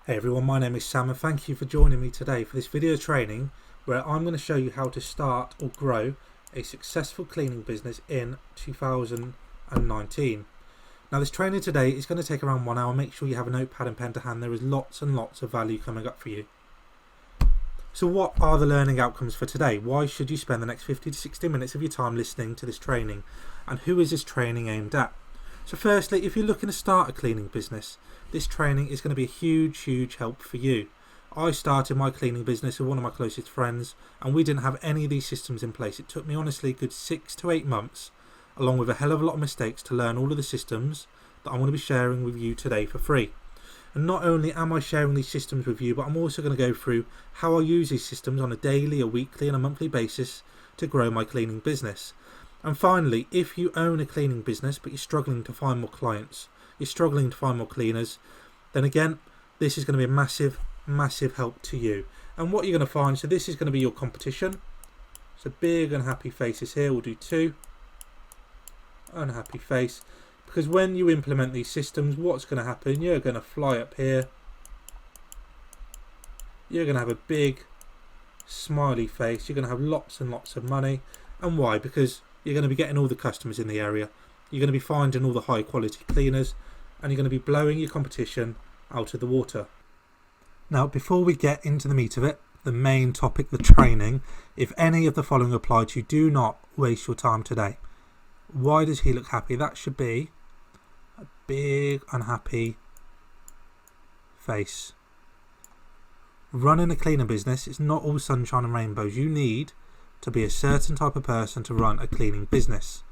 Hey everyone, my name is Sam and thank you for joining me today for this video training where I'm going to show you how to start or grow a successful cleaning business in 2019. Now this training today is going to take around 1 hour. Make sure you have a notepad and pen to hand. There is lots and lots of value coming up for you. So what are the learning outcomes for today? Why should you spend the next 50 to 60 minutes of your time listening to this training? And who is this training aimed at? So firstly, if you're looking to start a cleaning business, this training is going to be a huge help for you. I started my cleaning business with one of my closest friends and we didn't have any of these systems in place. It took me honestly a good 6 to 8 months, along with a hell of a lot of mistakes, to learn all of the systems that I'm going to be sharing with you today for free. And not only am I sharing these systems with you, but I'm also going to go through how I use these systems on a daily, a weekly and a monthly basis to grow my cleaning business. And finally, if you own a cleaning business but you're struggling to find more clients, you're struggling to find more cleaners, then again, this is going to be a massive help to you. And what you're going to find, so this is going to be your competition. So big unhappy faces here, we'll do 2. Unhappy face. Because when you implement these systems, what's going to happen? You're going to fly up here. You're going to have a big smiley face. You're going to have lots and lots of money. And why? Because you're going to be getting all the customers in the area. You're going to be finding all the high quality cleaners. And you're going to be blowing your competition out of the water. Now, before we get into the meat of it, the main topic, the training, if any of the following apply to you, do not waste your time today. Why does he look happy? That should be a big unhappy face. Running a cleaning business is not all sunshine and rainbows. You need to be a certain type of person to run a cleaning business.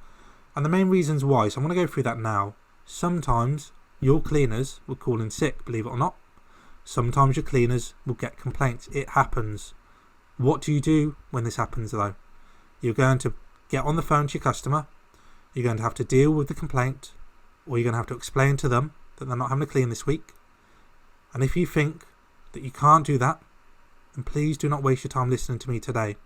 And the main reasons why, so I'm going to go through that now. Sometimes your cleaners will call in sick, believe it or not. Sometimes your cleaners will get complaints. It happens. What do you do when this happens though? You're going to get on the phone to your customer. You're going to have to deal with the complaint, or you're going to have to explain to them that they're not having to clean this week. And if you think that you can't do that, then please do not waste your time listening to me today.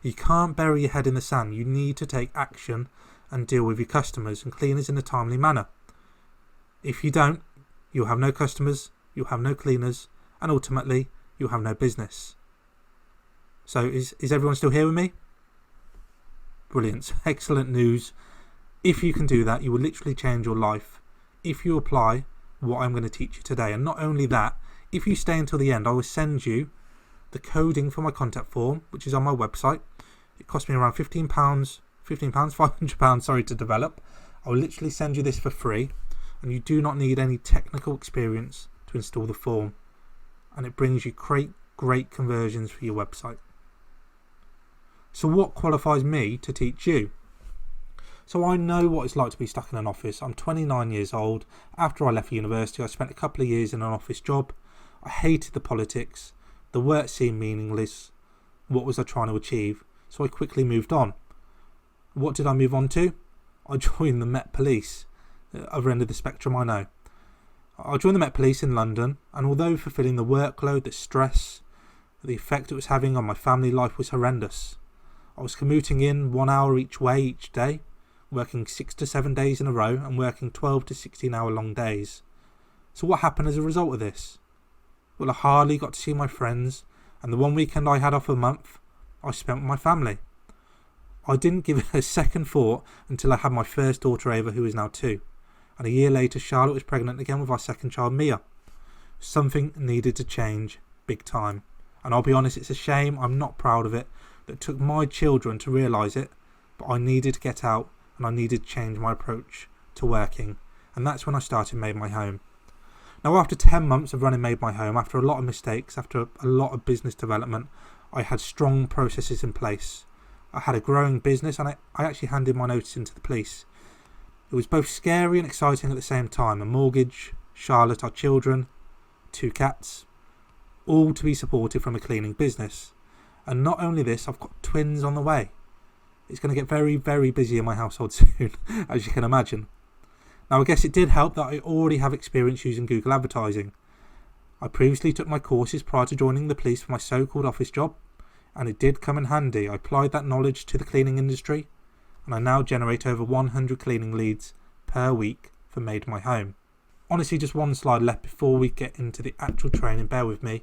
You can't bury your head in the sand. You need to take action and deal with your customers and cleaners in a timely manner. If you don't, you'll have no customers, you'll have no cleaners, and ultimately you'll have no business. So is everyone still here with me? Brilliant. Excellent news. If you can do that, you will literally change your life if you apply what I'm going to teach you today. And not only that, if you stay until the end, I will send you the coding for my contact form, which is on my website. It cost me around £500 to develop. I will literally send you this for free, and you do not need any technical experience to install the form, and it brings you great conversions for your website. So what qualifies me to teach you? So I know what it's like to be stuck in an office. I'm 29 years old. After I left university, I spent a couple of years in an office job. I hated the politics. The work seemed meaningless. What was I trying to achieve? So I quickly moved on. What did I move on to? I joined the Met Police. Other end of the spectrum, I know. I joined the Met Police in London, and although fulfilling the workload, the stress, the effect it was having on my family life was horrendous. I was commuting in 1 hour each way each day, working 6 to 7 days in a row and working 12 to 16 hour long days. So what happened as a result of this? Well, I hardly got to see my friends, and the one weekend I had off a month, I spent with my family. I didn't give it a second thought until I had my first daughter Ava, who is now 2. And a year later, Charlotte was pregnant again with our second child, Mia. Something needed to change big time. And I'll be honest, it's a shame, I'm not proud of it, that it took my children to realise it, but I needed to get out and I needed to change my approach to working. And that's when I started Made My Home. Now after 10 months of running Made My Home, after a lot of mistakes, after a lot of business development, I had strong processes in place. I had a growing business, and I actually handed my notice into the police. It was both scary and exciting at the same time. A mortgage, Charlotte, our children, 2 cats, all to be supported from a cleaning business. And not only this, I've got twins on the way. It's going to get very busy in my household soon, as you can imagine. Now I guess it did help that I already have experience using Google advertising. I previously took my courses prior to joining the police for my so-called office job, and it did come in handy. I applied that knowledge to the cleaning industry, and I now generate over 100 cleaning leads per week for Made My Home. honestly, just one slide left before we get into the actual training. Bear with me.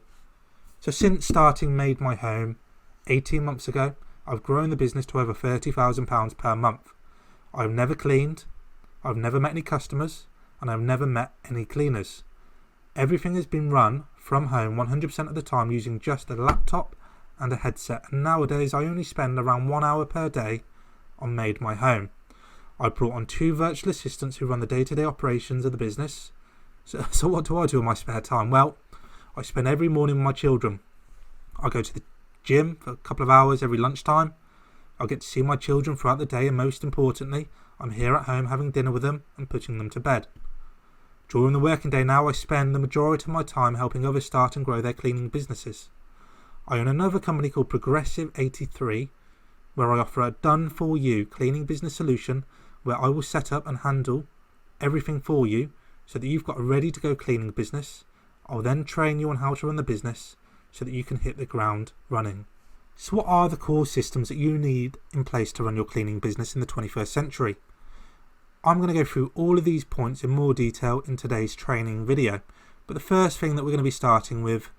So since starting Made My Home 18 months ago, I've grown the business to over £30,000 per month. I've never cleaned, I've never met any customers, and I've never met any cleaners. Everything has been run from home 100% of the time using just a laptop and a headset, and nowadays I only spend around 1 hour per day on Made My Home. I brought on 2 virtual assistants who run the day-to-day operations of the business. So what do I do in my spare time? Well, I spend every morning with my children. I go to the gym for a couple of hours every lunchtime. I get to see my children throughout the day, and most importantly, I'm here at home having dinner with them and putting them to bed. During the working day now, I spend the majority of my time helping others start and grow their cleaning businesses. I own another company called Progressive 83, where I offer a done-for-you cleaning business solution where I will set up and handle everything for you so that you've got a ready-to-go cleaning business. I'll then train you on how to run the business so that you can hit the ground running. So what are the core systems that you need in place to run your cleaning business in the 21st century? I'm going to go through all of these points in more detail in today's training video, but the first thing that we're going to be starting with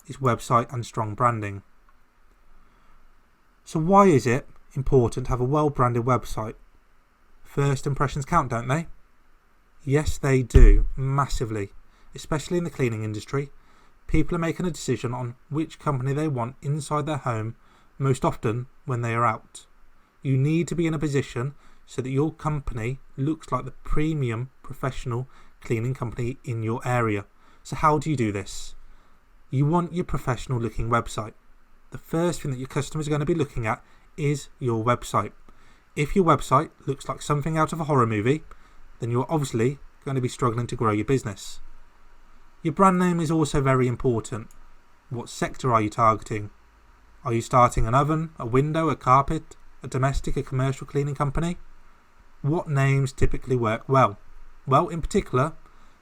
is website and strong branding. So why is it important to have a well-branded website? First impressions count, don't they? Yes, they do, massively, especially in the cleaning industry. People are making a decision on which company they want inside their home most often when they are out. You need to be in a position so that your company looks like the premium professional cleaning company in your area. So how do you do this? You want your professional looking website. The first thing that your customers are going to be looking at is your website. If your website looks like something out of a horror movie, then you're obviously going to be struggling to grow your business. Your brand name is also very important. What sector are you targeting? Are you starting an oven, a window, a carpet, a domestic, a commercial cleaning company? What names typically work well? Well, in particular,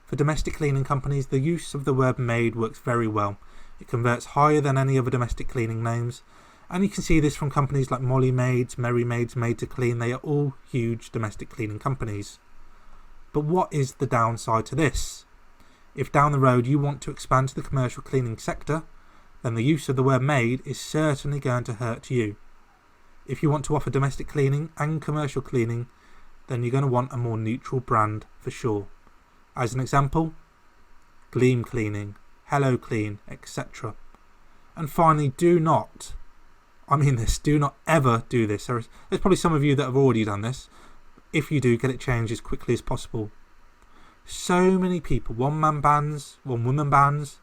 for domestic cleaning companies, the use of the word made works very well. It converts higher than any other domestic cleaning names, and you can see this from companies like Molly Maids, Merry Maids, Made to Clean. They are all huge domestic cleaning companies. But what is the downside to this? If down the road you want to expand to the commercial cleaning sector, then the use of the word made is certainly going to hurt you. If you want to offer domestic cleaning and commercial cleaning, then you're going to want a more neutral brand for sure. As an example, Gleam Cleaning, Hello Clean, etc. And finally, do not ever do this. There's probably some of you that have already done this. If you do, get it changed as quickly as possible. So many people, one-man bands, one-woman bands,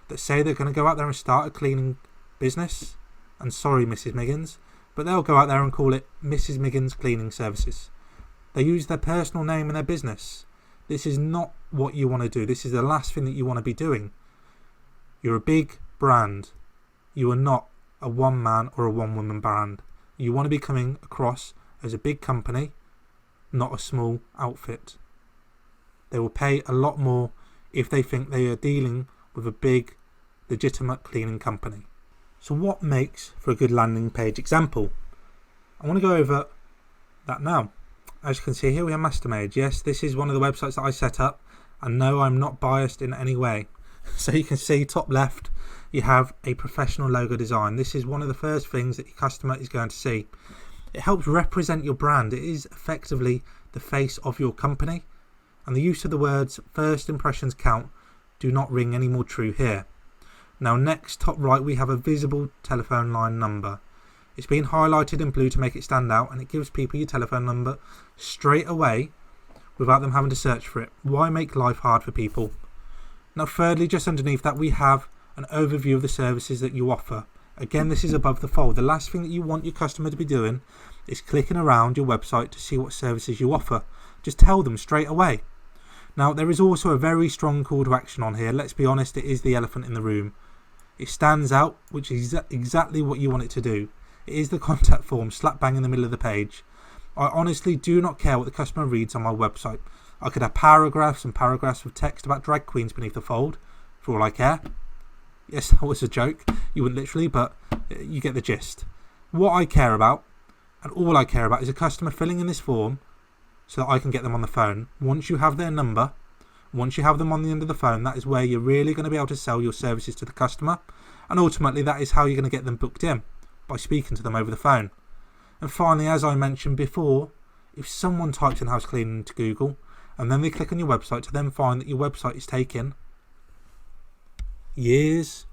that say they're going to go out there and start a cleaning business. And sorry, Mrs. Miggins, but they'll go out there and call it Mrs. Miggins Cleaning Services. They use their personal name in their business. This is not what you want to do. This is the last thing that you want to be doing. You're a big brand. You are not a one-man or a one-woman brand. You want to be coming across as a big company, not a small outfit. They will pay a lot more if they think they are dealing with a big, legitimate cleaning company. So what makes for a good landing page example? I want to go over that now. As you can see here, we have Mastermade. Yes, this is one of the websites that I set up, and no, I'm not biased in any way. So you can see top left, you have a professional logo design. This is one of the first things that your customer is going to see. It helps represent your brand. It is effectively the face of your company, and the use of the words first impressions count do not ring any more true here. Now next, top right, we have a visible telephone line number. It's been highlighted in blue to make it stand out, and it gives people your telephone number straight away without them having to search for it. Why make life hard for people? Now thirdly, just underneath that, we have an overview of the services that you offer. Again, this is above the fold. The last thing that you want your customer to be doing is clicking around your website to see what services you offer. Just tell them straight away. Now there is also a very strong call to action on here. Let's be honest, it is the elephant in the room. It stands out, which is exactly what you want it to do. It is the contact form slap bang in the middle of the page. I honestly do not care what the customer reads on my website. I could have paragraphs and paragraphs of text about drag queens beneath the fold, for all I care. Yes, that was a joke. You wouldn't literally, but you get the gist. What I care about, and all I care about, is a customer filling in this form so that I can get them on the phone. Once you have their number, Once you have them on the end of the phone, that is where you're really going to be able to sell your services to the customer, and ultimately that is how you're going to get them booked in, by speaking to them over the phone. And finally, as I mentioned before, if someone types in house cleaning into Google and then they click on your website to then find that your website is taking years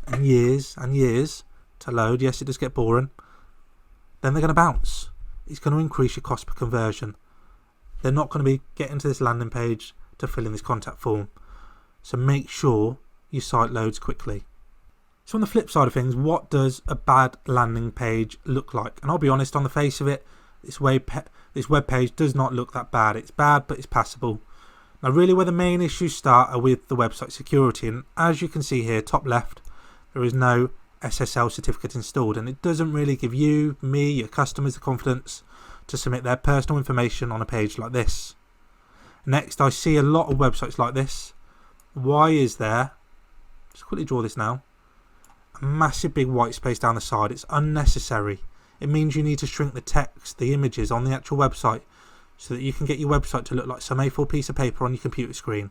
and years and years to load, yes, it does get boring, then they're going to bounce. It's going to increase your cost per conversion. They're not going to be getting to this landing page to fill in this contact form. So make sure your site loads quickly. So on the flip side of things, what does a bad landing page look like? And I'll be honest, on the face of it, this web page does not look that bad. It's bad, but it's passable. Now really where the main issues start are with the website security, and as you can see here, top left, there is no SSL certificate installed, and it doesn't really give you, me, your customers the confidence to submit their personal information on a page like this. Next, I see a lot of websites like this. Why is there, just quickly draw this now, a massive big white space down the side? It's unnecessary. It means you need to shrink the text, the images on the actual website, so that you can get your website to look like some A4 piece of paper on your computer screen.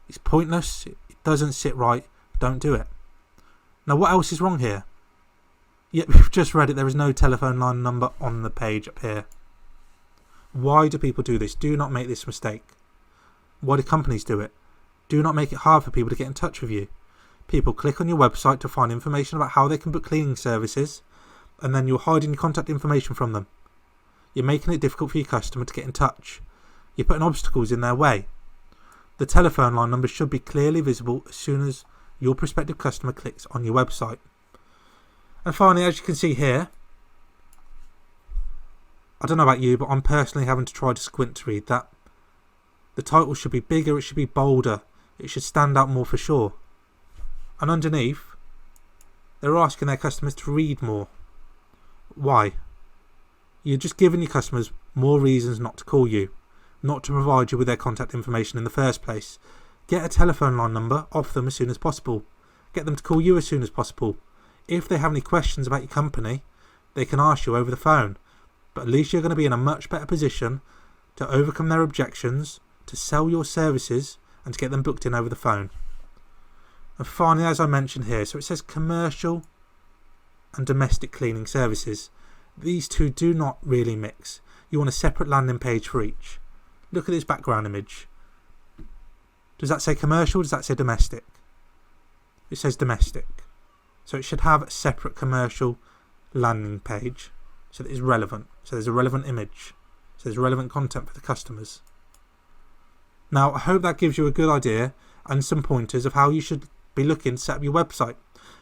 It's pointless, it doesn't sit right, don't do it. Now what else is wrong here? Yep, we've just read it, there is no telephone line number on the page up here. Why do people do this? Do not make this mistake. Why do companies do it? Do not make it hard for people to get in touch with you. People click on your website to find information about how they can book cleaning services, and then you're hiding your contact information from them. You're making it difficult for your customer to get in touch. You're putting obstacles in their way. The telephone line number should be clearly visible as soon as your prospective customer clicks on your website. And finally, as you can see here, I don't know about you, but I'm personally having to try to squint to read that. The title should be bigger, it should be bolder, it should stand out more for sure. And underneath, they're asking their customers to read more. Why? You're just giving your customers more reasons not to call you, not to provide you with their contact information in the first place. Get a telephone line number off them as soon as possible. Get them to call you as soon as possible. If they have any questions about your company, they can ask you over the phone. But at least you're going to be in a much better position to overcome their objections, to sell your services, and to get them booked in over the phone. And finally, as I mentioned here, so it says commercial and domestic cleaning services. These two do not really mix. You want a separate landing page for each. Look at this background image. Does that say commercial or does that say domestic? It says domestic. So it should have a separate commercial landing page so that it's relevant. So there's a relevant image. So there's relevant content for the customers. Now I hope that gives you a good idea and some pointers of how you should be looking to set up your website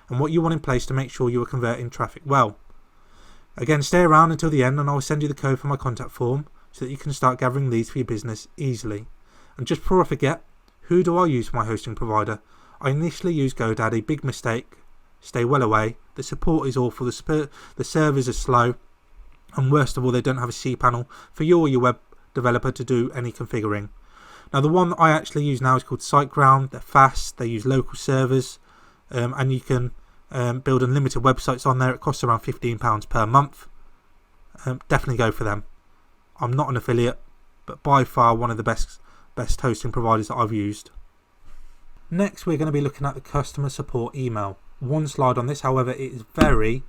and what you want in place to make sure you are converting traffic well. Again, stay around until the end and I'll send you the code for my contact form so that you can start gathering leads for your business easily. And just before I forget, who do I use for my hosting provider? I initially used GoDaddy, big mistake, stay well away. The support is awful, the servers are slow, and worst of all, they don't have a cPanel for you or your web developer to do any configuring. Now the one that I actually use now is called SiteGround. They're fast, they use local servers, and you can build unlimited websites on there. It costs around £15 per month. Definitely go for them. I'm not an affiliate, but by far one of the best hosting providers that I've used. Next, we're going to be looking at the customer support email. One slide on this, however, it is very,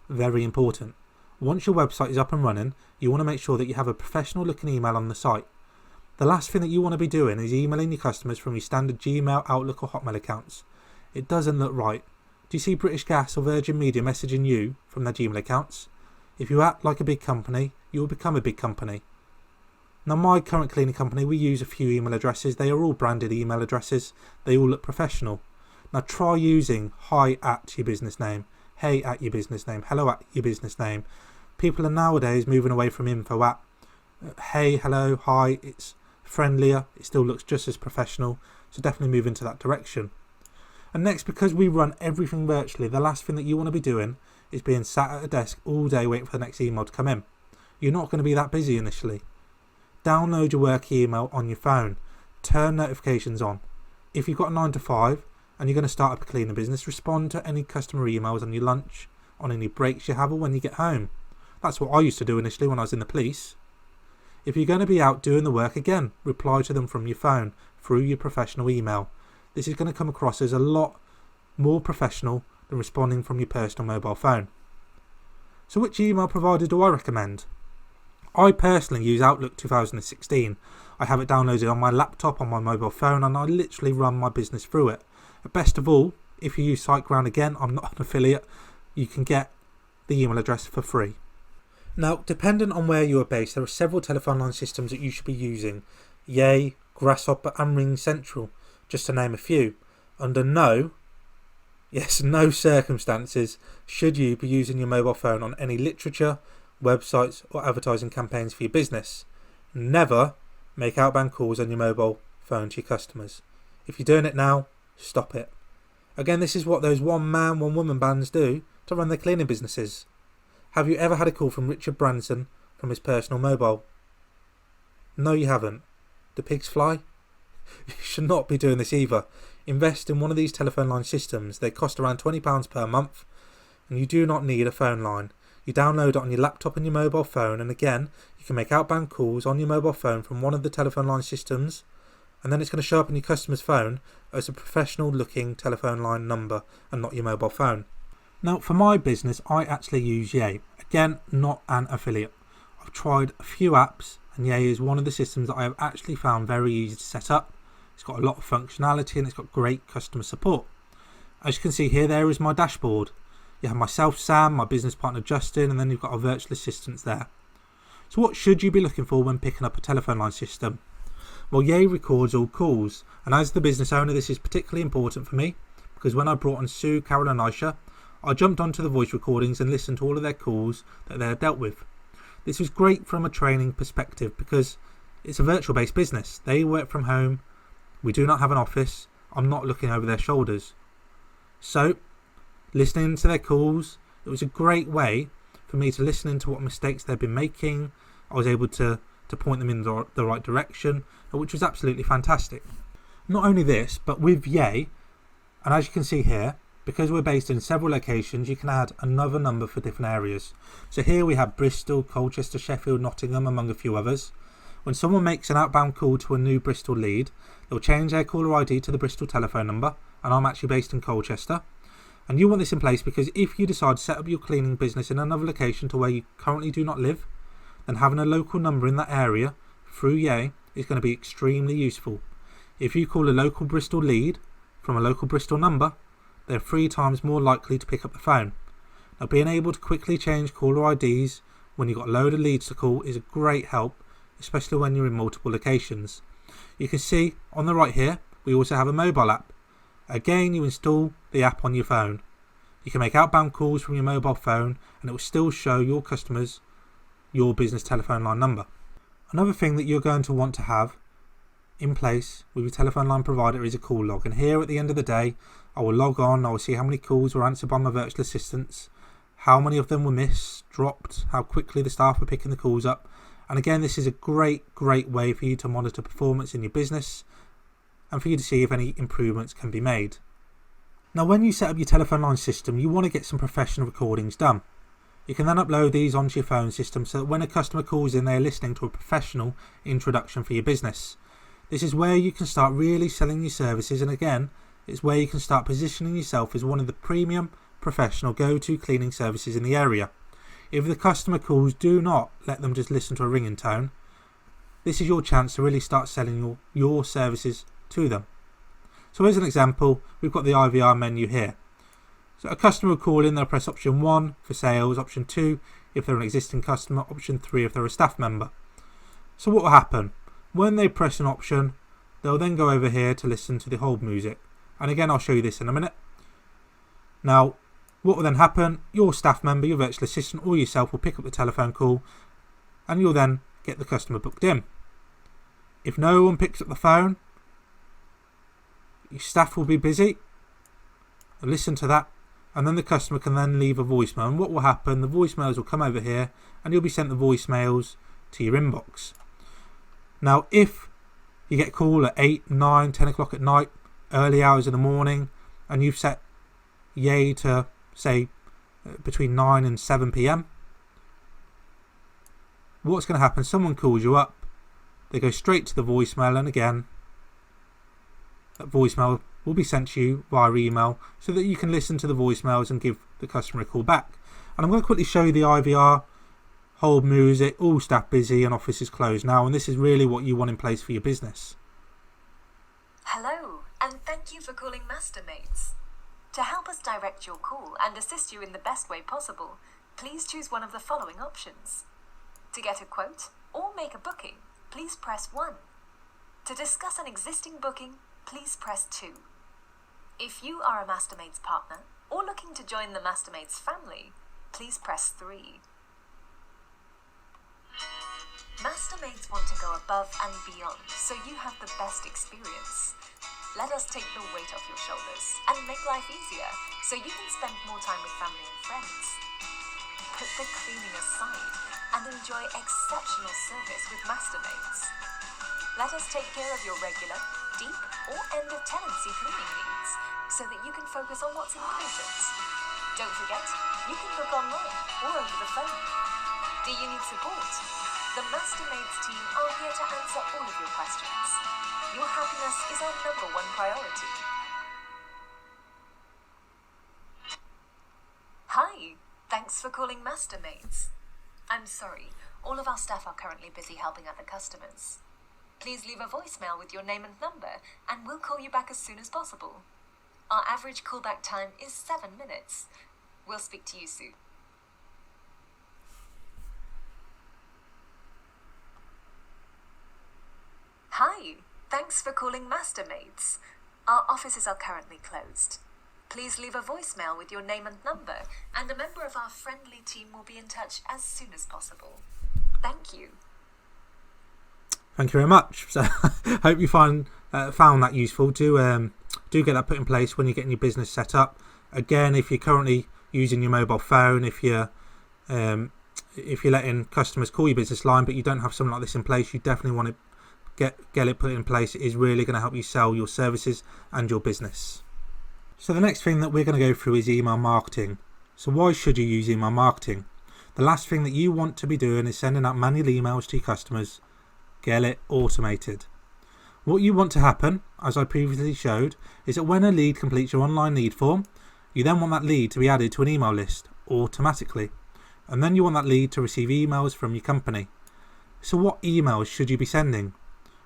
very important. Once your website is up and running, you want to make sure that you have a professional looking email on the site. The last thing that you want to be doing is emailing your customers from your standard Gmail, Outlook or Hotmail accounts. It doesn't look right. Do you see British Gas or Virgin Media messaging you from their Gmail accounts? If you act like a big company, you will become a big company. Now my current cleaning company, we use a few email addresses. They are all branded email addresses. They all look professional. Now try using hi at your business name, hey at your business name, hello at your business name. People are nowadays moving away from info at. Hey, hello, hi, it's friendlier. It still looks just as professional. So definitely move into that direction. And next, because we run everything virtually, the last thing that you want to be doing is being sat at a desk all day waiting for the next email to come in. You're not going to be that busy initially. Download your work email on your phone. Turn notifications on. If you've got a 9 to 5 and you're going to start up a cleaning business, respond to any customer emails on your lunch, on any breaks you have or when you get home. That's what I used to do initially when I was in the police. If you're going to be out doing the work, again, reply to them from your phone. through your professional email. This is going to come across as a lot more professional than responding from your personal mobile phone. So which email provider do I recommend? I personally use Outlook 2016. I have it downloaded on my laptop, on my mobile phone, and I literally run my business through it. But best of all, if you use SiteGround, again, I'm not an affiliate, you can get the email address for free. Now, dependent on where you are based, there are several telephone line systems that you should be using. Yay, Grasshopper and RingCentral, just to name a few. Under no circumstances should you be using your mobile phone on any literature, websites or advertising campaigns for your business. Never make outbound calls on your mobile phone to your customers. If you're doing it now, stop it. Again, this is what those one-man, one-woman bands do to run their cleaning businesses. Have you ever had a call from Richard Branson from his personal mobile? No, you haven't. Do pigs fly? You should not be doing this either. Invest in one of these telephone line systems. They cost around £20 per month, and you do not need a phone line. You download it on your laptop and your mobile phone, and again, you can make outbound calls on your mobile phone from one of the telephone line systems, and then it's going to show up on your customer's phone as a professional looking telephone line number and not your mobile phone. Now, for my business, I actually use Yay. Again, not an affiliate. I've tried a few apps, and Yay is one of the systems that I have actually found very easy to set up. It's got a lot of functionality and it's got great customer support. As you can see here, there is my dashboard. You have myself, Sam, my business partner Justin, and then you've got our virtual assistants there. So what should you be looking for when picking up a telephone line system? Well, Yay records all calls, and as the business owner, this is particularly important for me because when I brought on Sue, Carol and Aisha, I jumped onto the voice recordings and listened to all of their calls that they had dealt with. This was great from a training perspective because it's a virtual based business. They work from home. We do not have an office. I'm not looking over their shoulders. So, listening to their calls, it was a great way for me to listen into what mistakes they've been making. I was able to point them in the right direction, which was absolutely fantastic. Not only this, but with Yay, and as you can see here, because we're based in several locations, you can add another number for different areas. So here we have Bristol, Colchester, Sheffield, Nottingham, among a few others. When someone makes an outbound call to a new Bristol lead, they'll change their caller ID to the Bristol telephone number, and I'm actually based in Colchester. And you want this in place because if you decide to set up your cleaning business in another location to where you currently do not live, then having a local number in that area through Yay is going to be extremely useful. If you call a local Bristol lead from a local Bristol number, they're 3 times more likely to pick up the phone. Now, being able to quickly change caller IDs when you've got a load of leads to call is a great help, especially when you're in multiple locations. You can see on the right here, we also have a mobile app. Again, you install the app on your phone. You can make outbound calls from your mobile phone and it will still show your customers your business telephone line number. Another thing that you're going to want to have in place with your telephone line provider is a call log, and here at the end of the day I will log on, I will see how many calls were answered by my virtual assistants, how many of them were missed, dropped, how quickly the staff were picking the calls up. And again, this is a great way for you to monitor performance in your business and for you to see if any improvements can be made. Now, when you set up your telephone line system, you want to get some professional recordings done. You can then upload these onto your phone system so that when a customer calls in, they are listening to a professional introduction for your business. This is where you can start really selling your services, and again, it's where you can start positioning yourself as one of the premium professional go-to cleaning services in the area. If the customer calls, do not let them just listen to a ringing tone. This is your chance to really start selling your services to them. So as an example, we've got the IVR menu here. So a customer will call in, they'll press option 1 for sales, option 2 if they're an existing customer, option 3 if they're a staff member. So what will happen? When they press an option, they'll then go over here to listen to the hold music. And again, I'll show you this in a minute. Now, what will then happen? Your staff member, your virtual assistant, or yourself will pick up the telephone call and you'll then get the customer booked in. If no one picks up the phone, your staff will be busy. Listen to that, and then the customer can then leave a voicemail. And what will happen? The voicemails will come over here and you'll be sent the voicemails to your inbox. Now, if you get a call at 8, 9, 10 o'clock at night, early hours in the morning, and you've set Yay to say between 9 and 7 p.m, what's going to happen? Someone calls you up, they go straight to the voicemail, and again that voicemail will be sent to you via email so that you can listen to the voicemails and give the customer a call back. And I'm going to quickly show you the IVR, hold music, all staff busy and office is closed now, and this is really what you want in place for your business. Hello, and thank you for calling Mastermates. To help us direct your call and assist you in the best way possible, please choose one of the following options. To get a quote or make a booking, please press 1. To discuss an existing booking, please press 2. If you are a Mastermates partner or looking to join the Mastermates family, please press 3. Mastermates want to go above and beyond so you have the best experience. Let us take the weight off your shoulders and make life easier so you can spend more time with family and friends. Put the cleaning aside and enjoy exceptional service with Mastermates. Let us take care of your regular, deep or end of tenancy cleaning needs so that you can focus on what's important. Don't forget, you can book online or over the phone. Do you need support? The Mastermates team are here to answer all of your questions. Your happiness is our #1 priority. Hi, thanks for calling Mastermates. I'm sorry, all of our staff are currently busy helping other customers. Please leave a voicemail with your name and number and we'll call you back as soon as possible. Our average callback time is 7 minutes. We'll speak to you soon. Hi, thanks for calling Mastermates. Our offices are currently closed. Please leave a voicemail with your name and number, and a member of our friendly team will be in touch as soon as possible. Thank you. Thank you very much. So, hope you found that useful. Do get that put in place when you're getting your business set up. Again, if you're currently using your mobile phone, if you're letting customers call your business line, but you don't have something like this in place, you definitely want to get it put in place. It is really going to help you sell your services and your business. So the next thing that we're going to go through is email marketing. So why should you use email marketing? The last thing that you want to be doing is sending out manual emails to your customers. Get it automated. What you want to happen, as I previously showed, is that when a lead completes your online lead form, you then want that lead to be added to an email list automatically. And then you want that lead to receive emails from your company. So what emails should you be sending?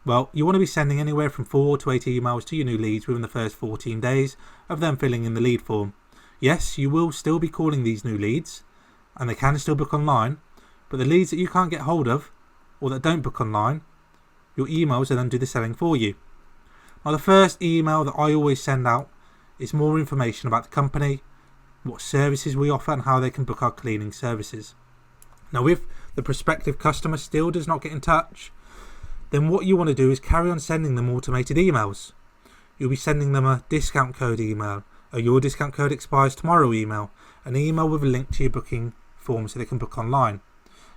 Well, you want to be sending anywhere from 4 to 8 emails to your new leads within the first 14 days of them filling in the lead form. Yes, you will still be calling these new leads and they can still book online, but the leads that you can't get hold of or that don't book online, your emails will then do the selling for you. Now, the first email that I always send out is more information about the company, what services we offer and how they can book our cleaning services. Now, if the prospective customer still does not get in touch, then what you want to do is carry on sending them automated emails. You'll be sending them a discount code email, a your discount code expires tomorrow email, an email with a link to your booking form so they can book online.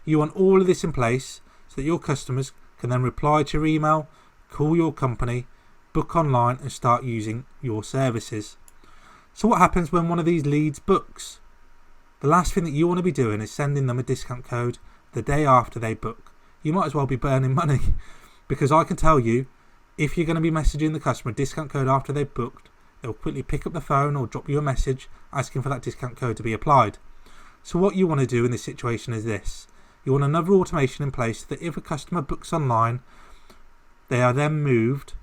You want all of this in place so that your customers can then reply to your email, call your company, book online and start using your services. So what happens when one of these leads books? The last thing that you want to be doing is sending them a discount code the day after they book. You might as well be burning money. Because I can tell you, if you're going to be messaging the customer a discount code after they've booked, they'll quickly pick up the phone or drop you a message asking for that discount code to be applied. So what you want to do in this situation is this. You want another automation in place so that if a customer books online, they are then moved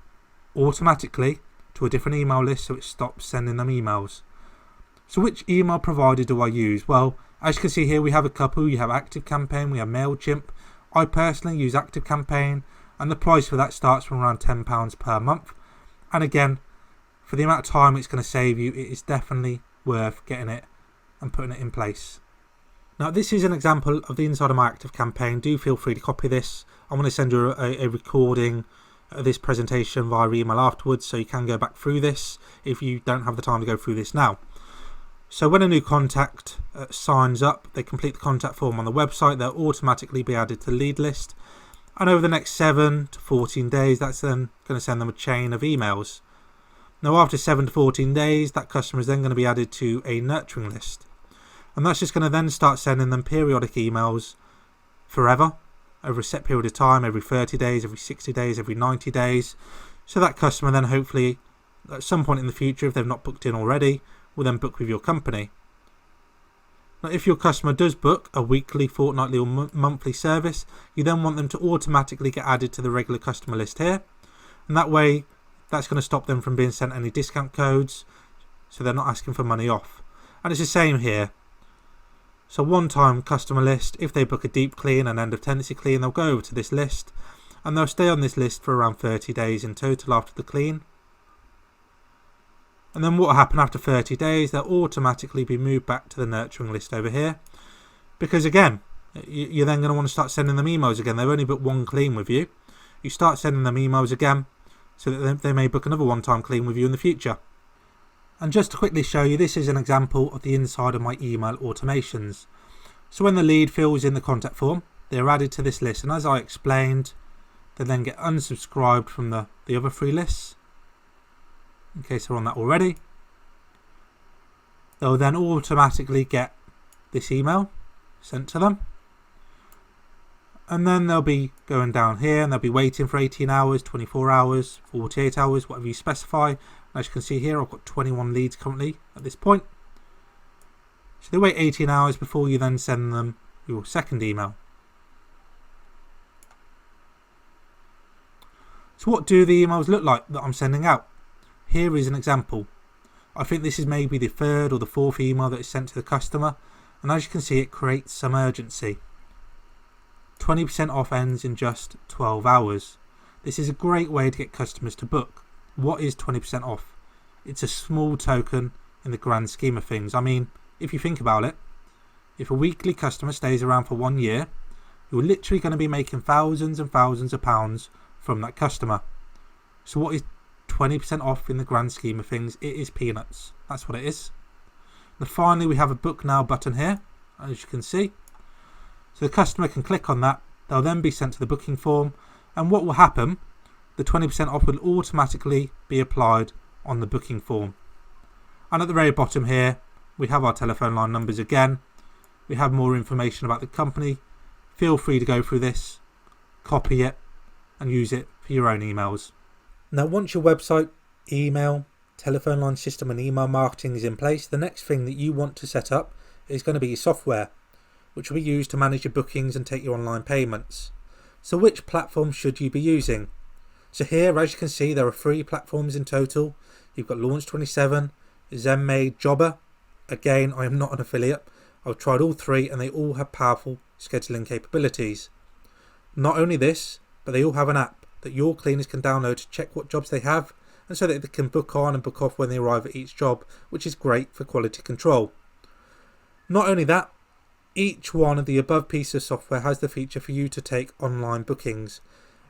automatically to a different email list so it stops sending them emails. So which email provider do I use? Well, as you can see here, we have a couple. You have ActiveCampaign, we have MailChimp. I personally use ActiveCampaign, and the price for that starts from around £10 per month. And again, for the amount of time it's going to save you, it is definitely worth getting it and putting it in place. Now, this is an example of the inside of my ActiveCampaign. Do feel free to copy this. I'm going to send you a recording of this presentation via email afterwards, so you can go back through this if you don't have the time to go through this now. So when a new contact signs up, they complete the contact form on the website, they'll automatically be added to the lead list. And over the next 7 to 14 days, that's then going to send them a chain of emails. Now, after 7 to 14 days, that customer is then going to be added to a nurturing list. And that's just going to then start sending them periodic emails forever, over a set period of time, every 30 days, every 60 days, every 90 days. So that customer then hopefully at some point in the future, if they've not booked in already, will then book with your company. Now, if your customer does book a weekly, fortnightly or monthly service, you then want them to automatically get added to the regular customer list here. And that way, that's going to stop them from being sent any discount codes, so they're not asking for money off. And it's the same here. So one-time customer list, if they book a deep clean and end of tenancy clean, they'll go over to this list, and they'll stay on this list for around 30 days in total after the clean. And then what will happen after 30 days, they'll automatically be moved back to the nurturing list over here. Because again, you're then going to want to start sending them emails again. They've only booked one clean with you. You start sending them emails again so that they may book another one-time clean with you in the future. And just to quickly show you, this is an example of the inside of my email automations. So when the lead fills in the contact form, they're added to this list. And as I explained, they then get unsubscribed from the other 3 lists. In case they're on that already, they'll then automatically get this email sent to them, and then they'll be going down here and they'll be waiting for 18 hours, 24 hours, 48 hours, whatever you specify. As you can see here, I've got 21 leads currently at this point. So they wait 18 hours before you then send them your second email. So what do the emails look like that I'm sending out? Here is an example. I think this is maybe the 3rd or the 4th email that is sent to the customer, and as you can see, it creates some urgency. 20% off ends in just 12 hours. This is a great way to get customers to book. What is 20% off? It's a small token in the grand scheme of things. I mean, if you think about it, if a weekly customer stays around for 1 year, you're literally going to be making thousands and thousands of pounds from that customer. So what is 20% off in the grand scheme of things? It is peanuts. That's what it is. And finally, we have a book now button here, as you can see. So the customer can click on that. They'll then be sent to the booking form. And what will happen, the 20% off will automatically be applied on the booking form. And at the very bottom here, we have our telephone line numbers again. We have more information about the company. Feel free to go through this, copy it, and use it for your own emails. Now, once your website, email, telephone line system and email marketing is in place, the next thing that you want to set up is going to be your software, which will be used to manage your bookings and take your online payments. So which platform should you be using? So here, as you can see, there are 3 platforms in total. You've got Launch27, Zenmade, Jobber. Again, I am not an affiliate. I've tried all 3 and they all have powerful scheduling capabilities. Not only this, but they all have an app that your cleaners can download to check what jobs they have, and so that they can book on and book off when they arrive at each job, which is great for quality control. Not only that, each one of the above pieces of software has the feature for you to take online bookings.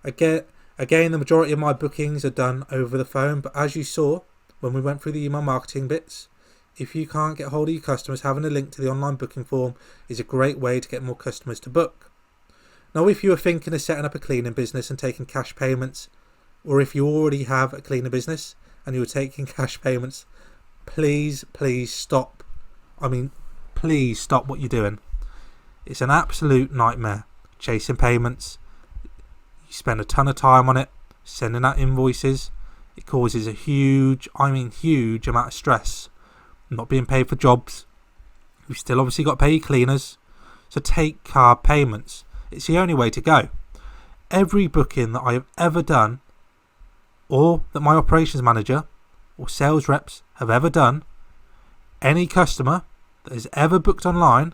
Again, the majority of my bookings are done over the phone, but as you saw when we went through the email marketing bits, if you can't get hold of your customers, having a link to the online booking form is a great way to get more customers to book. Now, if you are thinking of setting up a cleaning business and taking cash payments, or if you already have a cleaner business and you're taking cash payments, please stop. Please stop what you're doing. It's an absolute nightmare chasing payments. You spend a ton of time on it, sending out invoices. It causes a huge amount of stress. Not being paid for jobs. You've still obviously got to pay your cleaners. So take card payments. It's the only way to go. Every booking that I have ever done, or that my operations manager or sales reps have ever done, any customer that has ever booked online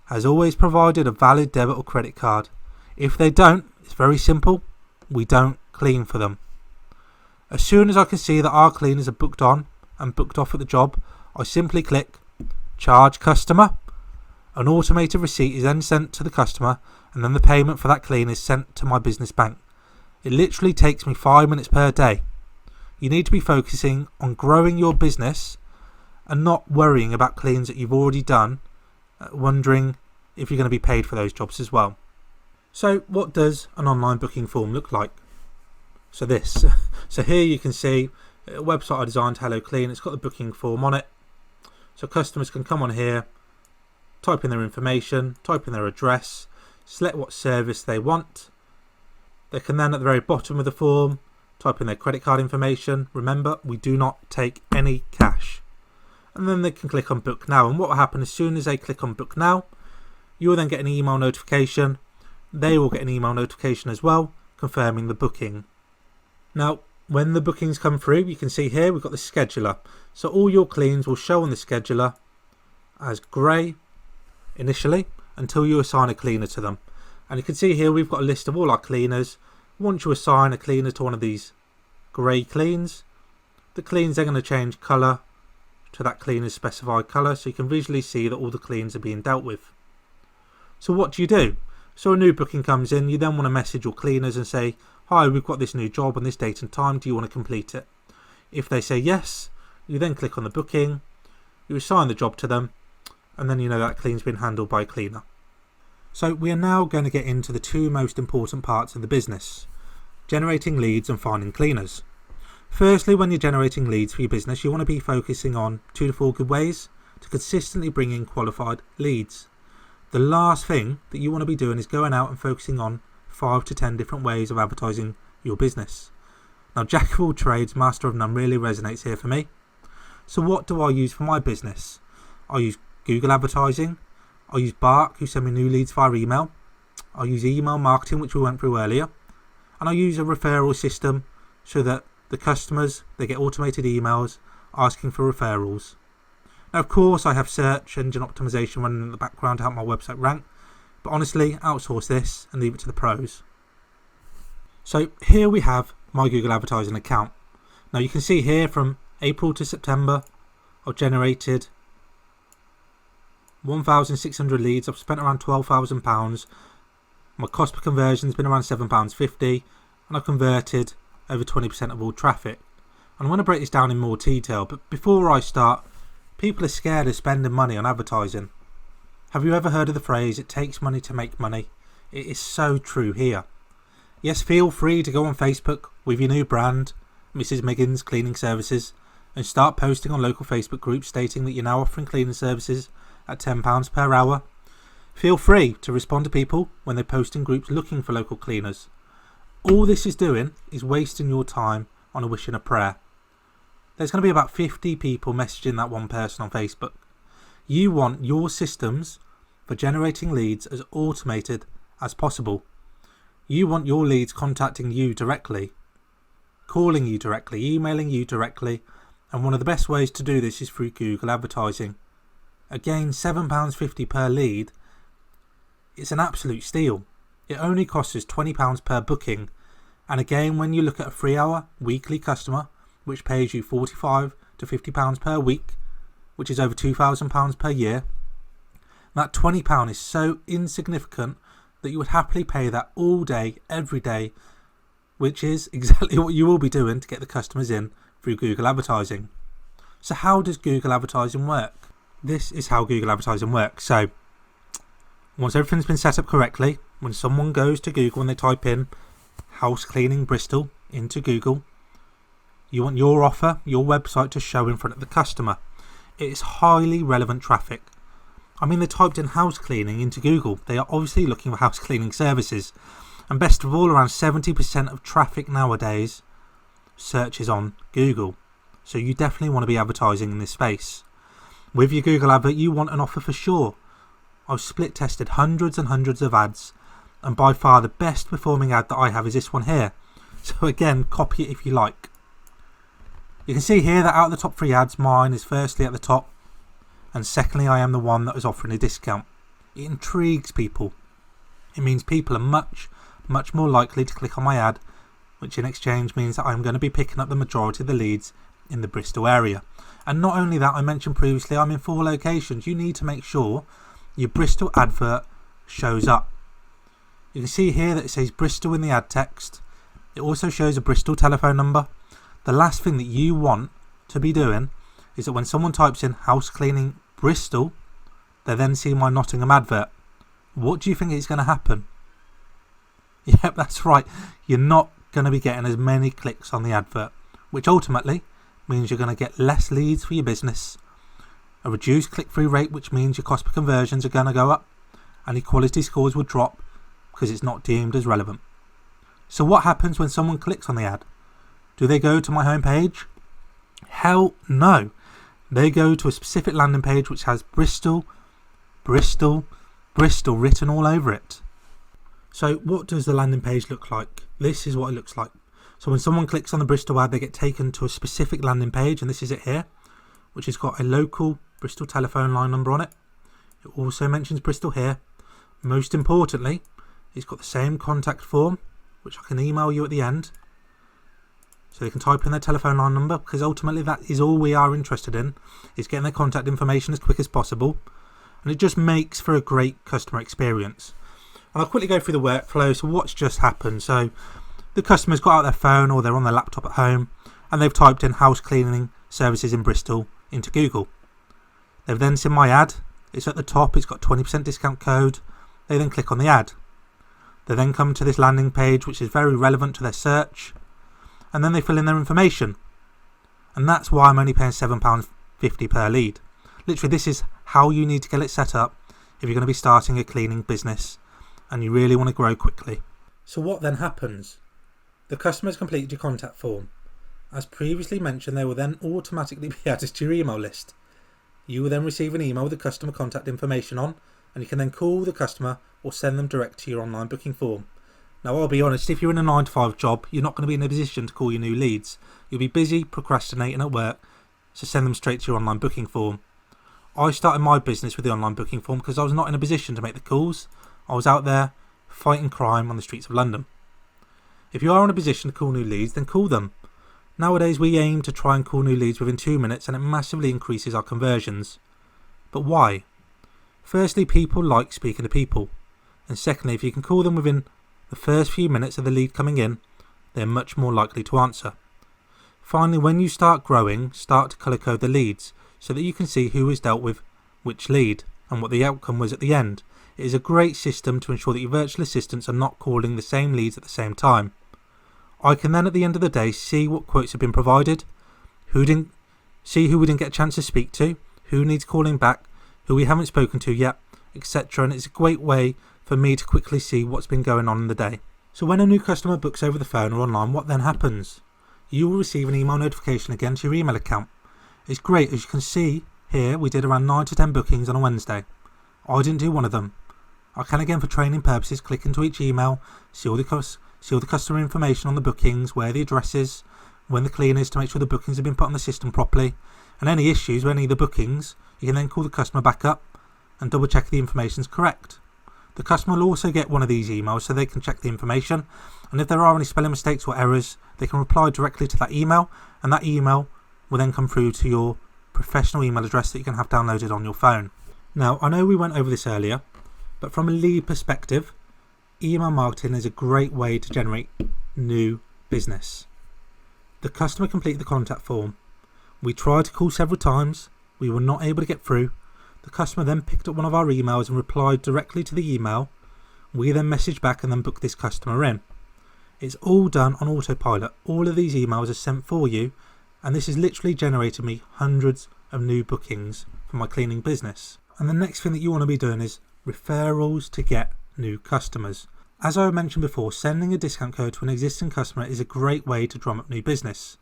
has always provided a valid debit or credit card. If they don't, it's very simple. We don't clean for them. As soon as I can see that our cleaners are booked on and booked off at the job, I simply click Charge Customer. An automated receipt is then sent to the customer, and then the payment for that clean is sent to my business bank. It literally takes me 5 minutes per day. You need to be focusing on growing your business and not worrying about cleans that you've already done, wondering if you're going to be paid for those jobs as well. So what does an online booking form look like? So here you can see a website I designed, Hello Clean. It's got the booking form on it. So customers can come on here, type in their information, type in their address, select what service they want. They can then at the very bottom of the form type in their credit card information. Remember, we do not take any cash. And then they can click on book now. And what will happen as soon as they click on book now, you will then get an email notification. They will get an email notification as well, confirming the booking. Now, when the bookings come through, you can see here we've got the scheduler. So all your cleans will show on the scheduler as grey initially until you assign a cleaner to them. And you can see here we've got a list of all our cleaners. Once you assign a cleaner to one of these grey cleans, the cleans are going to change colour to that cleaner's specified colour, so you can visually see that all the cleans are being dealt with. So what do? So a new booking comes in, you then want to message your cleaners and say, hi, we've got this new job on this date and time, do you want to complete it? If they say yes, you then click on the booking, you assign the job to them, and then you know that clean's been handled by a cleaner. So we are now going to get into the two most important parts of the business, generating leads and finding cleaners. Firstly, when you're generating leads for your business, you want to be focusing on 2 to 4 good ways to consistently bring in qualified leads. The last thing that you want to be doing is going out and focusing on 5 to 10 different ways of advertising your business. Now, jack of all trades, master of none really resonates here for me. So what do I use for my business? I use Google advertising. I use Bark, who send me new leads via email. I use email marketing, which we went through earlier. And I use a referral system so that the customers, they get automated emails asking for referrals. Now, of course, I have search engine optimization running in the background to help my website rank. But honestly, outsource this and leave it to the pros. So here we have my Google advertising account. Now you can see here from April to September, I've generated 1,600 leads. I've spent around £12,000. My cost per conversion has been around £7.50, and I've converted over 20% of all traffic. And I'm going to break this down in more detail, but before I start, people are scared of spending money on advertising. Have you ever heard of the phrase, it takes money to make money? It is so true here. Yes, feel free to go on Facebook with your new brand, Mrs. Miggins Cleaning Services, and start posting on local Facebook groups stating that you're now offering cleaning services at £10 per hour. Feel free to respond to people when they post in groups looking for local cleaners. All this is doing is wasting your time on a wish and a prayer. There's going to be about 50 people messaging that one person on Facebook. You want your systems for generating leads as automated as possible. You want your leads contacting you directly, calling you directly, emailing you directly, and one of the best ways to do this is through Google advertising. Again, £7.50 per lead. It's an absolute steal. It only costs us £20 per booking. And again, when you look at a 3-hour weekly customer, which pays you £45 to £50 per week, which is over £2,000 per year, that £20 is so insignificant that you would happily pay that all day, every day, which is exactly what you will be doing to get the customers in through Google advertising. So how does Google advertising work? This is how Google advertising works. So once everything's been set up correctly, when someone goes to Google and they type in house cleaning Bristol into Google, you want your offer, your website to show in front of the customer. It is highly relevant traffic. I mean, they typed in house cleaning into Google. They are obviously looking for house cleaning services. And best of all, around 70% of traffic nowadays searches on Google. So you definitely want to be advertising in this space. With your Google advert, you want an offer for sure. I've split tested hundreds and hundreds of ads, and by far the best performing ad that I have is this one here. So again, copy it if you like. You can see here that out of the top 3 ads, mine is firstly at the top, and secondly I am the one that is offering a discount. It intrigues people. It means people are much more likely to click on my ad, which in exchange means that I'm going to be picking up the majority of the leads in the Bristol area. And not only that, I mentioned previously I'm in 4 locations. You need to make sure your Bristol advert shows up. You can see here that it says Bristol in the ad text. It also shows a Bristol telephone number. The last thing that you want to be doing is that when someone types in house cleaning Bristol, they then see my Nottingham advert. What do you think is going to happen? Yep, that's right. You're not going to be getting as many clicks on the advert, which ultimately means you're going to get less leads for your business, a reduced click-through rate, which means your cost per conversions are going to go up, and your quality scores will drop because it's not deemed as relevant. So what happens when someone clicks on the ad? Do they go to my homepage? Hell no. They go to a specific landing page which has Bristol, Bristol, Bristol written all over it. So what does the landing page look like? This is what it looks like. So when someone clicks on the Bristol ad, they get taken to a specific landing page, and this is it here, which has got a local Bristol telephone line number on it. It also mentions Bristol here. Most importantly, it's got the same contact form, which I can email you at the end. So they can type in their telephone line number, because ultimately that is all we are interested in, is getting their contact information as quick as possible. And it just makes for a great customer experience. And I'll quickly go through the workflow. So what's just happened? So the customer's got out their phone or they're on their laptop at home, and they've typed in house cleaning services in Bristol into Google. They've then seen my ad. It's at the top. It's got 20% discount code. They then click on the ad. They then come to this landing page, which is very relevant to their search, and then they fill in their information. And that's why I'm only paying £7.50 per lead. Literally, this is how you need to get it set up if you're going to be starting a cleaning business and you really want to grow quickly. So what then happens? The customer's completed your contact form. As previously mentioned, they will then automatically be added to your email list. You will then receive an email with the customer contact information on, and you can then call the customer or send them direct to your online booking form. Now, I'll be honest, if you're in a 9-to-5 job, you're not going to be in a position to call your new leads. You'll be busy procrastinating at work, so send them straight to your online booking form. I started my business with the online booking form because I was not in a position to make the calls. I was out there fighting crime on the streets of London. If you are in a position to call new leads, then call them. Nowadays we aim to try and call new leads within 2 minutes, and it massively increases our conversions. But why? Firstly, people like speaking to people. And secondly, if you can call them within the first few minutes of the lead coming in, they're much more likely to answer. Finally, when you start growing, start to colour code the leads so that you can see who has dealt with which lead and what the outcome was at the end. It is a great system to ensure that your virtual assistants are not calling the same leads at the same time. I can then at the end of the day see what quotes have been provided, who we didn't get a chance to speak to, who needs calling back, who we haven't spoken to yet, etc. And it's a great way for me to quickly see what's been going on in the day. So when a new customer books over the phone or online, what then happens? You will receive an email notification again to your email account. It's great, as you can see here, we did around 9 to 10 bookings on a Wednesday. I didn't do one of them. I can again, for training purposes, click into each email, see all the customer information on the bookings, where the address is, when the clean is, to make sure the bookings have been put on the system properly, and any issues with any of the bookings, you can then call the customer back up and double check the information is correct. The customer will also get one of these emails so they can check the information, and if there are any spelling mistakes or errors, they can reply directly to that email, and that email will then come through to your professional email address that you can have downloaded on your phone. Now, I know we went over this earlier, but from a lead perspective, email marketing is a great way to generate new business. The customer completed the contact form. We tried to call several times. We were not able to get through. The customer then picked up one of our emails and replied directly to the email. We then messaged back and then booked this customer in. It's all done on autopilot. All of these emails are sent for you, and this has literally generated me hundreds of new bookings for my cleaning business. And the next thing that you want to be doing is referrals to get new customers. As I mentioned before, sending a discount code to an existing customer is a great way to drum up new business.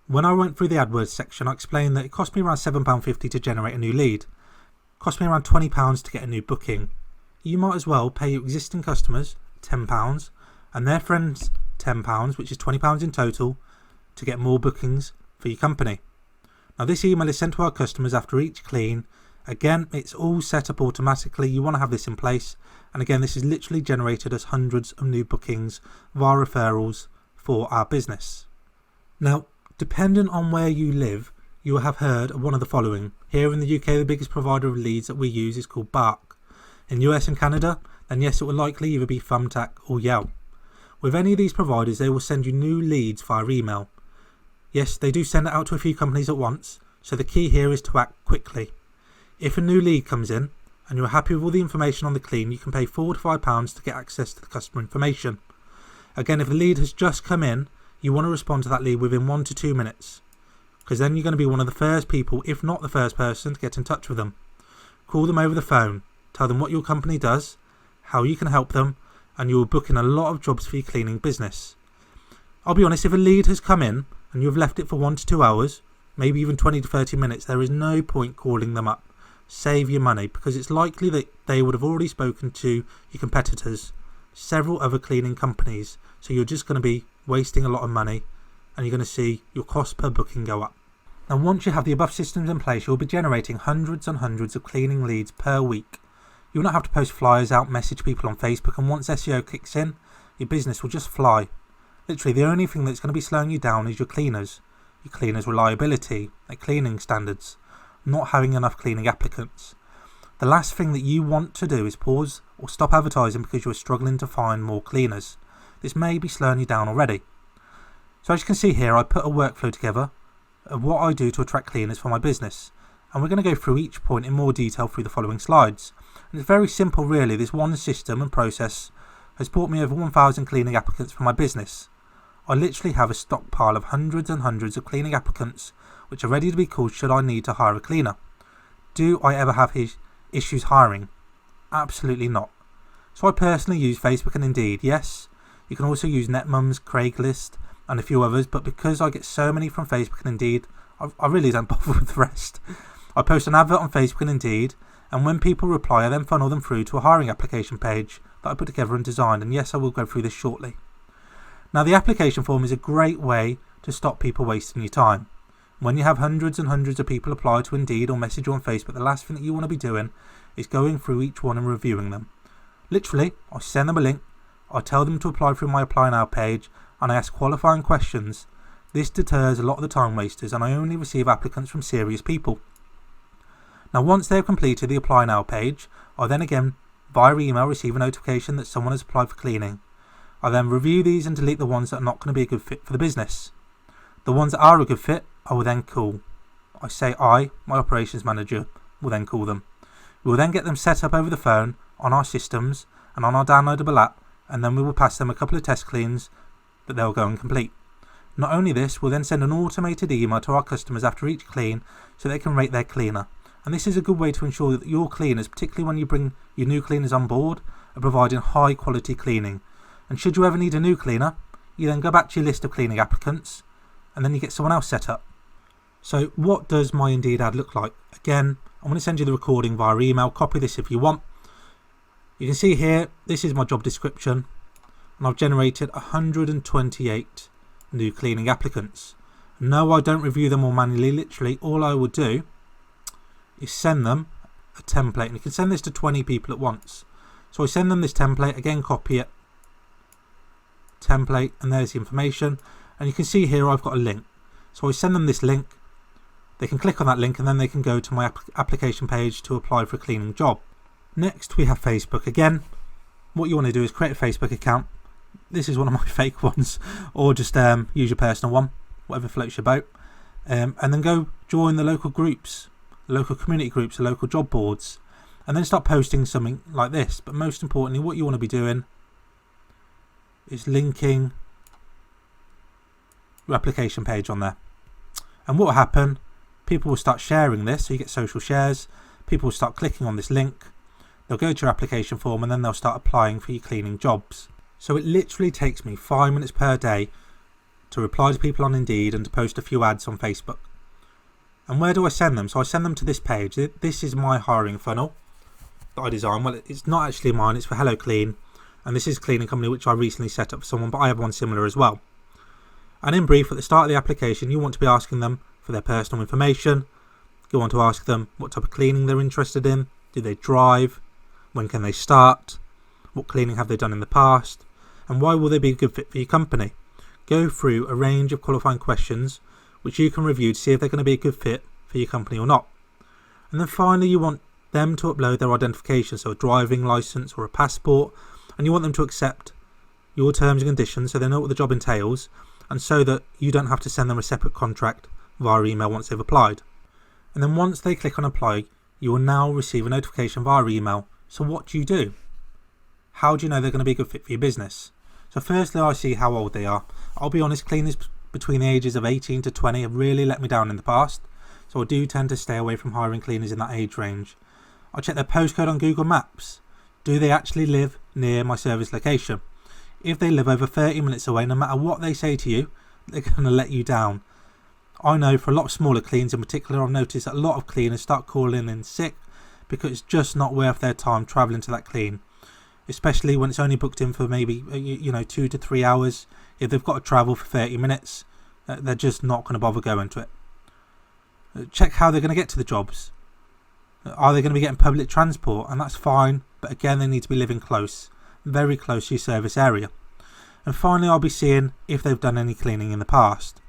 When I went through the AdWords section, I explained that it cost me around £7.50 to generate a new lead. It cost me around £20 to get a new booking. You might as well pay your existing customers £10 and their friends £10, which is £20 in total, to get more bookings for your company. Now, this email is sent to our customers after each clean. Again, it's all set up automatically. You want to have this in place. And again, this has literally generated us hundreds of new bookings via referrals for our business. Now, depending on where you live, you will have heard of one of the following. Here in the UK, the biggest provider of leads that we use is called Bark. In US and Canada, then yes, it will likely either be Thumbtack or Yelp. With any of these providers, they will send you new leads via email. Yes, they do send it out to a few companies at once, so the key here is to act quickly. If a new lead comes in and you're happy with all the information on the clean, you can pay £4 to £5 to get access to the customer information. Again, if the lead has just come in, you want to respond to that lead within 1 to 2 minutes, because then you're going to be one of the first people, if not the first person, to get in touch with them. Call them over the phone, tell them what your company does, how you can help them, and you will book in a lot of jobs for your cleaning business. I'll be honest, if a lead has come in and you've left it for 1 to 2 hours, maybe even 20 to 30 minutes, there is no point calling them up. Save your money, because it's likely that they would have already spoken to your competitors, several other cleaning companies, so you're just going to be wasting a lot of money and you're going to see your cost per booking go up. Now, once you have the above systems in place, you'll be generating hundreds and hundreds of cleaning leads per week. You'll not have to post flyers out, message people on Facebook, and once SEO kicks in, your business will just fly. Literally, the only thing that's going to be slowing you down is your cleaners' reliability, like cleaning standards, not having enough cleaning applicants. The last thing that you want to do is pause or stop advertising because you're struggling to find more cleaners. This may be slowing you down already. So as you can see here, I put a workflow together of what I do to attract cleaners for my business, and we're going to go through each point in more detail through the following slides. And it's very simple really. This one system and process has brought me over 1,000 cleaning applicants for my business. I literally have a stockpile of hundreds and hundreds of cleaning applicants which are ready to be called should I need to hire a cleaner. Do I ever have issues hiring? Absolutely not. So I personally use Facebook and Indeed. Yes, you can also use Netmums, Craigslist and a few others, but because I get so many from Facebook and Indeed, I really don't bother with the rest. I post an advert on Facebook and Indeed, and when people reply I then funnel them through to a hiring application page that I put together and designed, and yes, I will go through this shortly. Now, the application form is a great way to stop people wasting your time. When you have hundreds and hundreds of people apply to Indeed or message you on Facebook, the last thing that you want to be doing is going through each one and reviewing them. Literally, I send them a link, I tell them to apply through my Apply Now page, and I ask qualifying questions. This deters a lot of the time wasters, and I only receive applicants from serious people. Now, once they have completed the Apply Now page, I then again via email receive a notification that someone has applied for cleaning. I then review these and delete the ones that are not going to be a good fit for the business. The ones that are a good fit, I will then call. My operations manager, will then call them. We will then get them set up over the phone on our systems and on our downloadable app, and then we will pass them a couple of test cleans that they'll go and complete. Not only this, we'll then send an automated email to our customers after each clean so they can rate their cleaner. And this is a good way to ensure that your cleaners, particularly when you bring your new cleaners on board, are providing high quality cleaning. And should you ever need a new cleaner, you then go back to your list of cleaning applicants and then you get someone else set up. So what does my Indeed ad look like? Again, I'm going to send you the recording via email. Copy this if you want. You can see here, this is my job description, and I've generated 128 new cleaning applicants. No, I don't review them all manually. Literally, all I will do is send them a template, and you can send this to 20 people at once. So I send them this template, again copy it, template, and there's the information, and you can see here I've got a link. So I send them this link, they can click on that link and then they can go to my application page to apply for a cleaning job. Next we have Facebook. Again, what you want to do is create a Facebook account. This is one of my fake ones, or just use your personal one, whatever floats your boat, and then go join the local groups, the local community groups, the local job boards, and then start posting something like this. But most importantly, what you want to be doing is linking your application page on there. And what will happen, people will start sharing this, so you get social shares, people will start clicking on this link, they'll go to your application form and then they'll start applying for your cleaning jobs. So it literally takes me 5 minutes per day to reply to people on Indeed and to post a few ads on Facebook. And where do I send them? So I send them to this page. This is my hiring funnel that I designed. Well, it's not actually mine, it's for Hello Clean, and this is a cleaning company which I recently set up for someone, but I have one similar as well. And in brief, at the start of the application, you want to be asking them for their personal information. You want to ask them what type of cleaning they're interested in. Do they drive? When can they start? What cleaning have they done in the past? And why will they be a good fit for your company? Go through a range of qualifying questions which you can review to see if they're going to be a good fit for your company or not. And then finally, you want them to upload their identification, so a driving license or a passport, and you want them to accept your terms and conditions so they know what the job entails, and so that you don't have to send them a separate contract via email once they've applied. And then once they click on apply, you will now receive a notification via email. So what do? How do you know they're going to be a good fit for your business? So firstly, I see how old they are. I'll be honest, cleaners between the ages of 18 to 20 have really let me down in the past, so I do tend to stay away from hiring cleaners in that age range. I check their postcode on Google Maps. Do they actually live near my service location? If they live over 30 minutes away, no matter what they say to you, they're going to let you down. I know for a lot of smaller cleans in particular, I've noticed that a lot of cleaners start calling in sick because it's just not worth their time travelling to that clean, especially when it's only booked in for maybe 2 to 3 hours. If they've got to travel for 30 minutes, they're just not going to bother going to it. Check how they're going to get to the jobs. Are they going to be getting public transport? And that's fine, but again, they need to be living close, very close to your service area. And finally, I'll be seeing if they've done any cleaning in the past.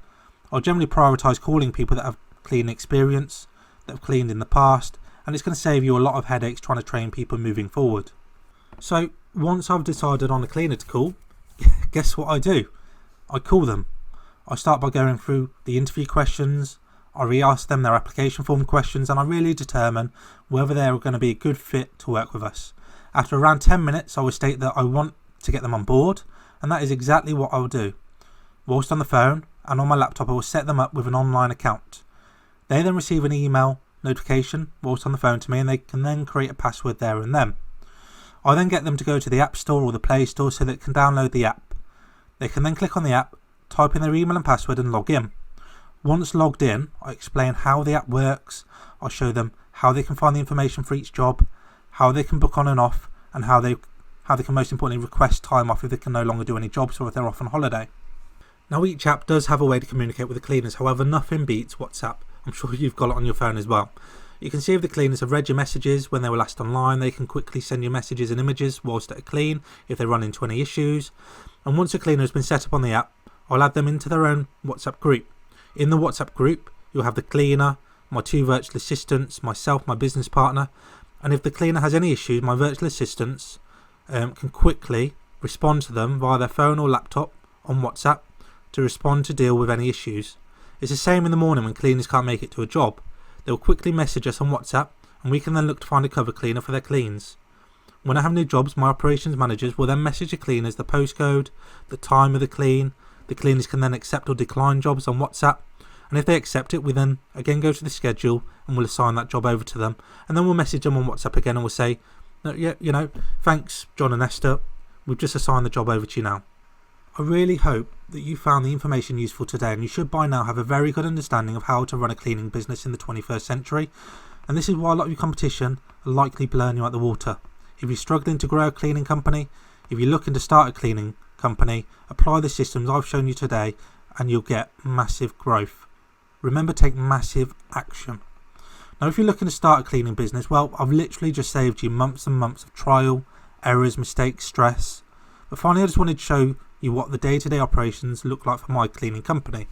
I'll generally prioritise calling people that have cleaning experience, that have cleaned in the past, and it's going to save you a lot of headaches trying to train people moving forward. So once I've decided on a cleaner to call, guess what I do? I call them. I start by going through the interview questions, I re-ask them their application form questions, and I really determine whether they're going to be a good fit to work with us. After around 10 minutes, I will state that I want to get them on board, and that is exactly what I will do. Whilst on the phone and on my laptop, I will set them up with an online account. They then receive an email notification whilst on the phone to me, and they can then create a password there and then. I then get them to go to the App Store or the Play Store so they can download the app. They can then click on the app, type in their email and password and log in. Once logged in, I explain how the app works. I show them how they can find the information for each job, how they can book on and off, and how they can most importantly request time off if they can no longer do any jobs or if they're off on holiday. Now each app does have a way to communicate with the cleaners, however nothing beats WhatsApp. I'm sure you've got it on your phone as well. You can see if the cleaners have read your messages when they were last online. They can quickly send you messages and images whilst at a clean if they run into any issues. And once a cleaner has been set up on the app, I'll add them into their own WhatsApp group. In the WhatsApp group, you'll have the cleaner, my 2 virtual assistants, myself, my business partner, and if the cleaner has any issues, my virtual assistants can quickly respond to them via their phone or laptop on WhatsApp to respond to deal with any issues. It's the same in the morning when cleaners can't make it to a job. They'll quickly message us on WhatsApp, and we can then look to find a cover cleaner for their cleans. When I have new jobs, my operations managers will then message the cleaners the postcode, the time of the clean. The cleaners can then accept or decline jobs on WhatsApp, and if they accept it, we then again go to the schedule and we'll assign that job over to them, and then we'll message them on WhatsApp again and we'll say, thanks John and Esther, we've just assigned the job over to you now. I really hope that you found the information useful today, and you should by now have a very good understanding of how to run a cleaning business in the 21st century, and this is why a lot of your competition are likely blowing you out the water. If you're struggling to grow a cleaning company, if you're looking to start a cleaning company, apply the systems I've shown you today and you'll get massive growth. Remember, take massive action. Now if you're looking to start a cleaning business, well, I've literally just saved you months and months of trial, errors, mistakes, stress. But finally I just wanted to show you what the day-to-day operations look like for my cleaning company.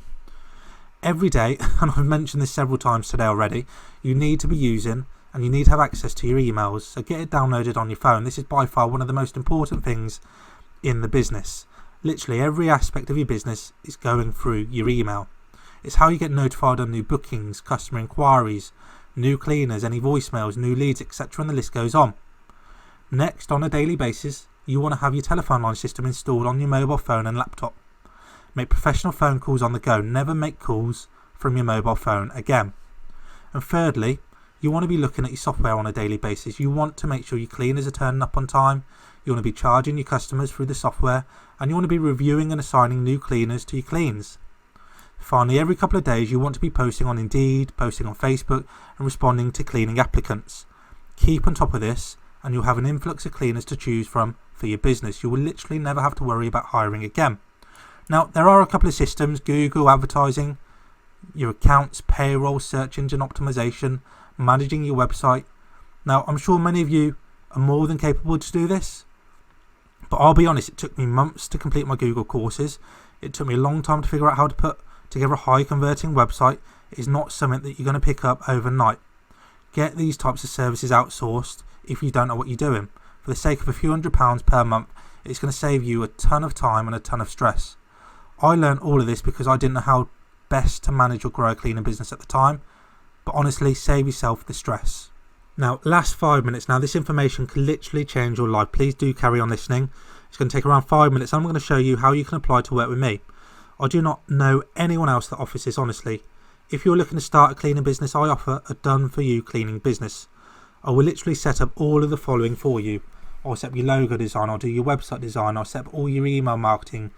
Every day, and I've mentioned this several times today already, you need to be using and you need to have access to your emails, so get it downloaded on your phone. This is by far one of the most important things in the business. Literally every aspect of your business is going through your email. It's how you get notified on new bookings, customer inquiries, new cleaners, any voicemails, new leads, etc., and the list goes on. Next, on a daily basis, you want to have your telephone line system installed on your mobile phone and laptop. Make professional phone calls on the go. Never make calls from your mobile phone again. And thirdly, you want to be looking at your software on a daily basis. You want to make sure your cleaners are turning up on time. You want to be charging your customers through the software, and you want to be reviewing and assigning new cleaners to your cleans. Finally, every couple of days you want to be posting on Indeed, posting on Facebook, and responding to cleaning applicants. Keep on top of this and you'll have an influx of cleaners to choose from for your business. You will literally never have to worry about hiring again. Now, there are a couple of systems: Google advertising, your accounts, payroll, search engine optimization, managing your website. Now, I'm sure many of you are more than capable to do this, but I'll be honest, it took me months to complete my Google courses. It took me a long time to figure out how to put together a high converting website. It is not something that you're going to pick up overnight. Get these types of services outsourced if you don't know what you're doing. For the sake of a few £100 per month, it's going to save you a ton of time and a ton of stress. I learned all of this because I didn't know how best to manage or grow a cleaning business at the time, but honestly, save yourself the stress. Now, last 5 minutes. Now, this information can literally change your life. Please do carry on listening. It's going to take around 5 minutes, and I'm going to show you how you can apply to work with me. I do not know anyone else that offers this, honestly. If you're looking to start a cleaning business, I offer a done-for-you cleaning business. I will literally set up all of the following for you. I'll set up your logo design, I'll do your website design, I'll set up all your email marketing,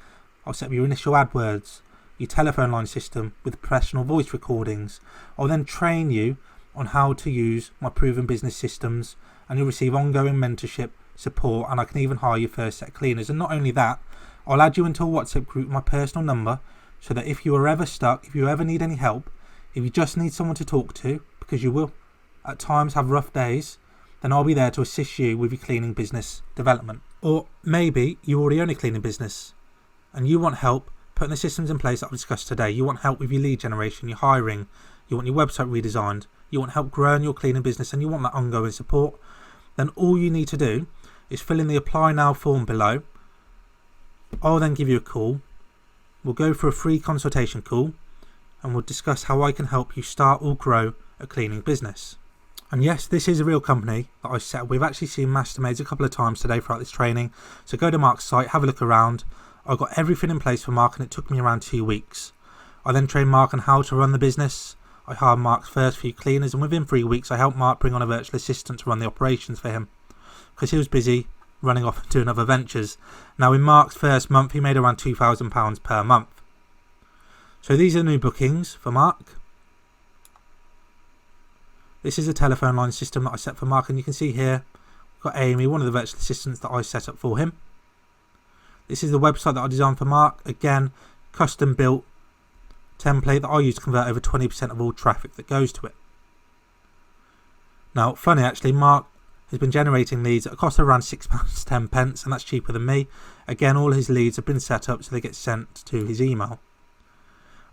I'll set up your initial AdWords, your telephone line system with professional voice recordings. I'll then train you on how to use my proven business systems, and you'll receive ongoing mentorship, support, and I can even hire your first set of cleaners. And not only that, I'll add you into a WhatsApp group with my personal number, so that if you are ever stuck, if you ever need any help, if you just need someone to talk to, because you will at times have rough days, then I'll be there to assist you with your cleaning business development. Or maybe you already own a cleaning business and you want help putting the systems in place that I've discussed today. You want help with your lead generation, your hiring, you want your website redesigned, you want help growing your cleaning business, and you want that ongoing support. Then all you need to do is fill in the apply now form below. I'll then give you a call. We'll go for a free consultation call and we'll discuss how I can help you start or grow a cleaning business. And yes, this is a real company that I set up. We've actually seen Mastermaids a couple of times today throughout this training. So go to Mark's site, have a look around. I got everything in place for Mark and it took me around 2 weeks. I then trained Mark on how to run the business. I hired Mark's first few cleaners, and within 3 weeks I helped Mark bring on a virtual assistant to run the operations for him, because he was busy running off and doing other ventures. Now in Mark's first month he made around £2,000 per month. So these are the new bookings for Mark. This is a telephone line system that I set for Mark, and you can see here we've got Amy, one of the virtual assistants that I set up for him. This is the website that I designed for Mark. Again, custom built template that I use to convert over 20% of all traffic that goes to it. Now, funny actually, Mark has been generating leads at a cost of around £6.10, and that's cheaper than me. Again, all his leads have been set up so they get sent to his email.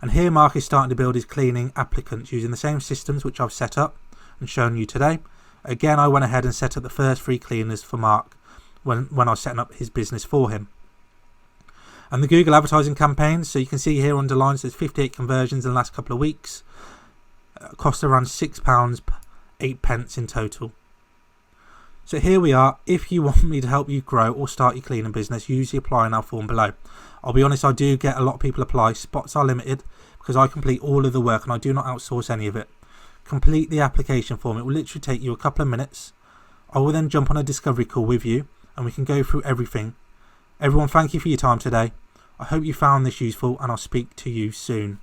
And here Mark is starting to build his cleaning applicants using the same systems which I've set up and shown you today. Again, I went ahead and set up the first 3 cleaners for Mark when I was setting up his business for him. And the Google advertising campaigns, so you can see here underlined, there's 58 conversions in the last couple of weeks. Cost around £6, 8 pence in total. So here we are. If you want me to help you grow or start your cleaning business, use the apply now form below. I'll be honest, I do get a lot of people apply. Spots are limited because I complete all of the work and I do not outsource any of it. Complete the application form. It will literally take you a couple of minutes. I will then jump on a discovery call with you and we can go through everything. Everyone, thank you for your time today. I hope you found this useful and I'll speak to you soon.